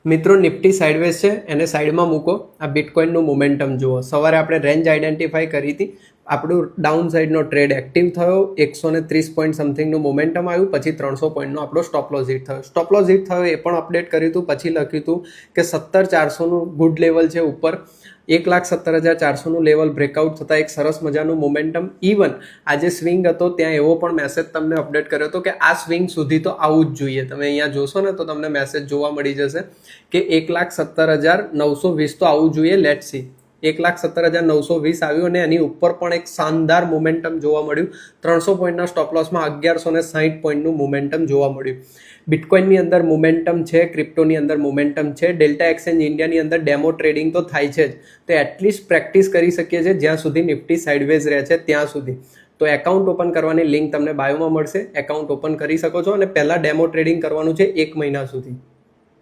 મિત્રો Nifty sideways છે, એને સાઈડમાં મૂકો. આ બિટકોઇનનું મોમેન્ટમ જુઓ. સવારે આપણે રેન્જ આઈડેન્ટિફાઈ કરી હતી, આપણું ડાઉન સાઇડનો ટ્રેડ એક્ટિવ થયો, 130 પોઈન્ટ સમથિંગનું મોમેન્ટમ આવ્યું, પછી 300 પોઈન્ટનો આપણો સ્ટોપ લોસ હિટ થયો. સ્ટોપ લોસ હિટ થયો એ પણ અપડેટ કર્યું હતું. પછી લખ્યું હતું કે 17,400નું ગુડ લેવલ છે ઉપર, 1,17,400નું લેવલ બ્રેકઆઉટ થતાં એક સરસ મજાનું મોમેન્ટમ. ઇવન આજે સ્વિંગ હતો ત્યાં એવો પણ મેસેજ તમને અપડેટ કર્યો હતો કે આ સ્વિંગ સુધી તો આવવું જ જોઈએ. તમે અહીંયા જોશો ને તો તમને મેસેજ જોવા મળી જશે કે 1,17,920 તો આવવું જોઈએ. લેટ સી, 1,17,920 આવ્યું અને એની ઉપર પણ એક શાનદાર મોમેન્ટમ જોવા મળ્યું. 300 પોઈન્ટના સ્ટોપ લોસમાં 1,160 પોઈન્ટનું મોમેન્ટમ જોવા મળ્યું. બિટકોઇનની અંદર મોમેન્ટમ છે, ક્રિપ્ટોની અંદર મોમેન્ટમ છે, ડેલ્ટા એક્સચેન્જ ઇન્ડિયાની અંદર ડેમો ટ્રેડિંગ તો થાય છે જ. તો એટલીસ્ટ પ્રેક્ટિસ કરી શકીએ છીએ જ્યાં સુધી નિફ્ટી સાઇડવેઝ રહે છે ત્યાં સુધી. તો એકાઉન્ટ ઓપન કરવાની લિંક તમને બાયોમાં મળશે. એકાઉન્ટ ઓપન કરી શકો છો અને પહેલાં ડેમો ટ્રેડિંગ કરવાનું છે 1 મહિના સુધી.